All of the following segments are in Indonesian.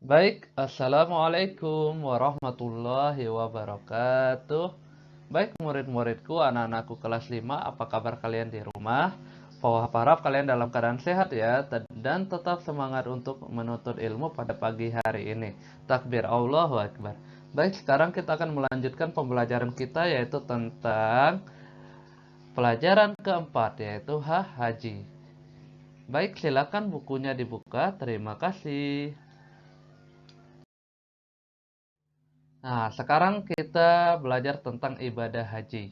Baik, Assalamualaikum warahmatullahi wabarakatuh. Baik murid-muridku, anak-anakku kelas 5, apa kabar kalian di rumah? Harap kalian dalam keadaan sehat ya, dan tetap semangat untuk menuntut ilmu pada pagi hari ini. Takbir, Allahu Akbar. Baik, sekarang kita akan melanjutkan pembelajaran kita yaitu tentang pelajaran keempat yaitu haji. Baik, silakan bukunya dibuka. Terima kasih. Nah, sekarang kita belajar tentang ibadah haji.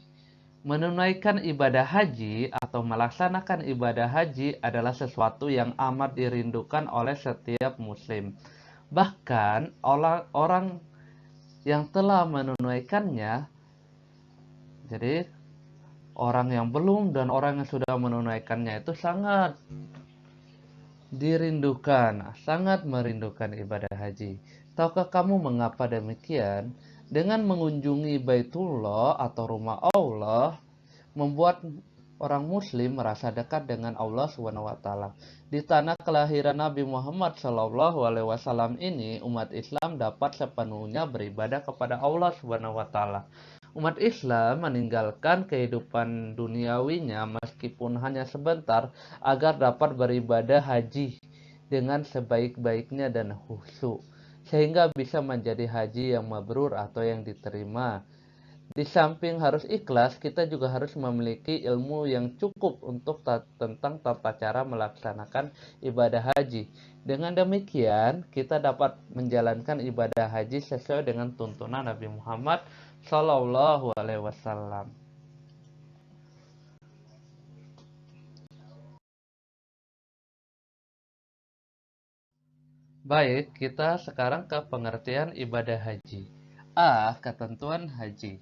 Menunaikan ibadah haji atau melaksanakan ibadah haji adalah sesuatu yang amat dirindukan oleh setiap muslim. Bahkan orang-orang yang telah menunaikannya, jadi orang yang belum dan orang yang sudah menunaikannya itu sangat dirindukan, sangat merindukan ibadah haji. Tahukah kamu mengapa demikian? Dengan mengunjungi Baitullah atau rumah Allah, membuat orang muslim merasa dekat dengan Allah Subhanahu wa taala. Di tanah kelahiran Nabi Muhammad Shallallahu alaihi wasallam ini, umat Islam dapat sepenuhnya beribadah kepada Allah Subhanahu wa taala. Umat Islam meninggalkan kehidupan duniawinya meskipun hanya sebentar agar dapat beribadah haji dengan sebaik-baiknya dan khusyuk sehingga bisa menjadi haji yang mabrur atau yang diterima. Di samping harus ikhlas, kita juga harus memiliki ilmu yang cukup untuk tentang tata cara melaksanakan ibadah haji. Dengan demikian, kita dapat menjalankan ibadah haji sesuai dengan tuntunan Nabi Muhammad Shallallahu Alaihi Wasallam. Baik, kita sekarang ke pengertian ibadah haji. A. Ketentuan haji.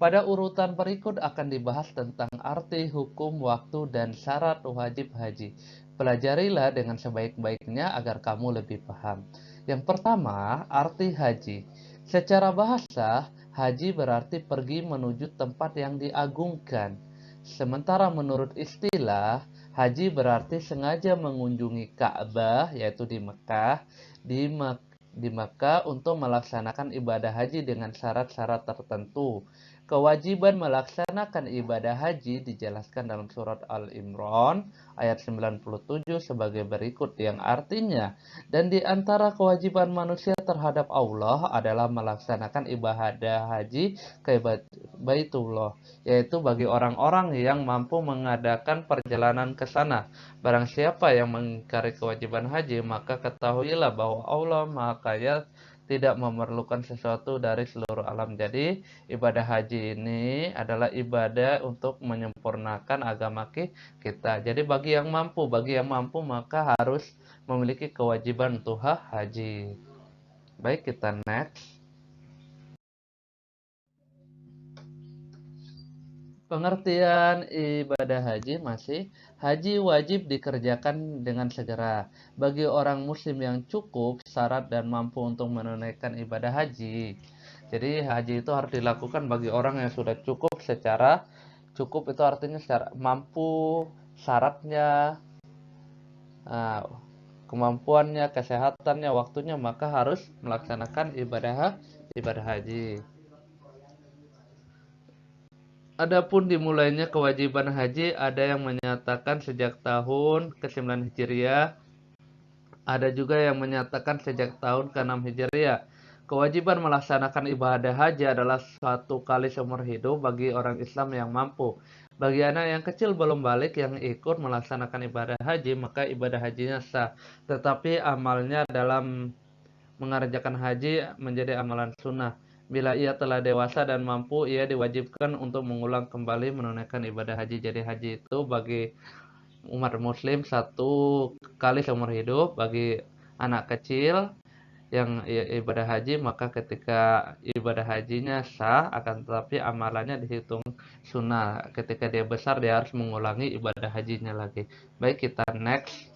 Pada urutan berikut akan dibahas tentang arti, hukum, waktu, dan syarat wajib haji. Pelajarilah dengan sebaik-baiknya agar kamu lebih paham. Yang pertama, arti haji. Secara bahasa, haji berarti pergi menuju tempat yang diagungkan. Sementara menurut istilah, haji berarti sengaja mengunjungi Ka'bah, yaitu di Mekah, di, di Mekah untuk melaksanakan ibadah haji dengan syarat-syarat tertentu. Kewajiban melaksanakan ibadah haji dijelaskan dalam surat Al-Imran ayat 97 sebagai berikut yang artinya, dan di antara kewajiban manusia terhadap Allah adalah melaksanakan ibadah haji ke Baitullah, yaitu bagi orang-orang yang mampu mengadakan perjalanan ke sana. Barang siapa yang mengingkari kewajiban haji, maka ketahuilah bahwa Allah Maha Kaya, tidak memerlukan sesuatu dari seluruh alam. Jadi, ibadah haji ini adalah ibadah untuk menyempurnakan agama kita. Jadi, bagi yang mampu maka harus memiliki kewajiban untuk haji. Baik, kita next. Pengertian ibadah haji masih, haji wajib dikerjakan dengan segera. Bagi orang muslim yang cukup syarat dan mampu untuk menunaikan ibadah haji. Jadi haji itu harus dilakukan bagi orang yang sudah cukup secara, cukup itu artinya secara mampu, syaratnya, nah, kemampuannya, kesehatannya, waktunya, maka harus melaksanakan ibadah haji. Adapun dimulainya kewajiban haji, ada yang menyatakan sejak tahun ke-9 Hijriah, ada juga yang menyatakan sejak tahun ke-6 Hijriah. Kewajiban melaksanakan ibadah haji adalah satu kali seumur hidup bagi orang Islam yang mampu. Bagi anak yang kecil belum balik yang ikut melaksanakan ibadah haji, maka ibadah hajinya sah. Tetapi amalnya dalam mengerjakan haji menjadi amalan sunnah. Bila ia telah dewasa dan mampu, ia diwajibkan untuk mengulang kembali menunaikan ibadah haji. Jadi haji itu bagi umat muslim satu kali seumur hidup. Bagi anak kecil yang ibadah haji, maka ketika ibadah hajinya sah, akan tetapi amalannya dihitung sunnah. Ketika dia besar, dia harus mengulangi ibadah hajinya lagi. Baik, kita next.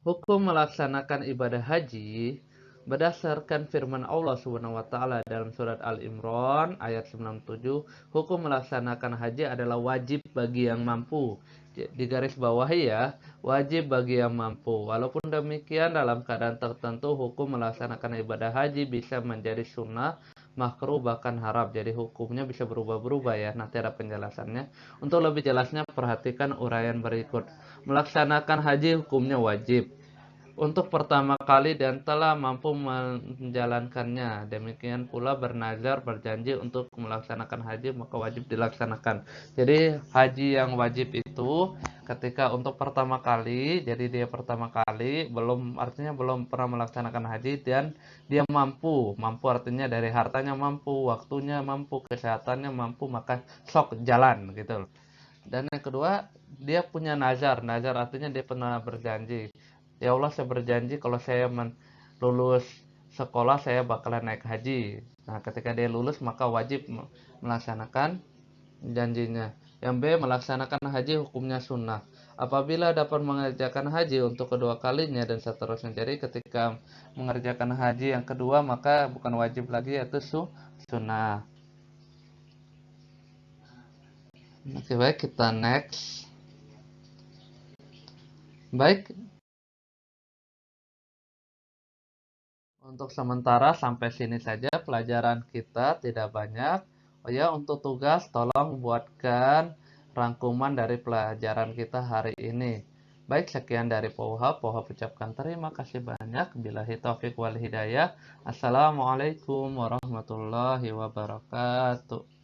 Hukum melaksanakan ibadah haji. Berdasarkan firman Allah Subhanahu wa taala dalam surat Al-Imran ayat 97, hukum melaksanakan haji adalah wajib bagi yang mampu. Di garis bawahi ya, wajib bagi yang mampu. Walaupun demikian, dalam keadaan tertentu hukum melaksanakan ibadah haji bisa menjadi sunnah, makruh, bahkan haram. Jadi hukumnya bisa berubah-berubah ya. Nanti ada penjelasannya. Untuk lebih jelasnya perhatikan uraian berikut. Melaksanakan haji hukumnya wajib untuk pertama kali dan telah mampu menjalankannya. Demikian pula bernazar, berjanji untuk melaksanakan haji, maka wajib dilaksanakan. Jadi haji yang wajib itu ketika untuk pertama kali, jadi dia pertama kali belum, artinya belum pernah melaksanakan haji, dan dia mampu artinya dari hartanya mampu, waktunya mampu, kesehatannya mampu, maka sok jalan gitu. Dan yang kedua, dia punya nazar. Nazar artinya dia pernah berjanji. Ya Allah, saya berjanji kalau saya lulus sekolah saya bakalan naik haji. Nah, ketika dia lulus maka wajib melaksanakan janjinya. Yang B, melaksanakan haji hukumnya sunnah. Apabila dapat mengerjakan haji untuk kedua kalinya dan seterusnya. Jadi ketika mengerjakan haji yang kedua maka bukan wajib lagi, yaitu sunnah. Oke, baik, kita next. Baik, untuk sementara sampai sini saja pelajaran kita, tidak banyak. Oh ya, untuk tugas tolong buatkan rangkuman dari pelajaran kita hari ini. Baik, sekian dari Pauha. Pauha ucapkan terima kasih banyak. Billahi taufiq wal hidayah. Assalamualaikum warahmatullahi wabarakatuh.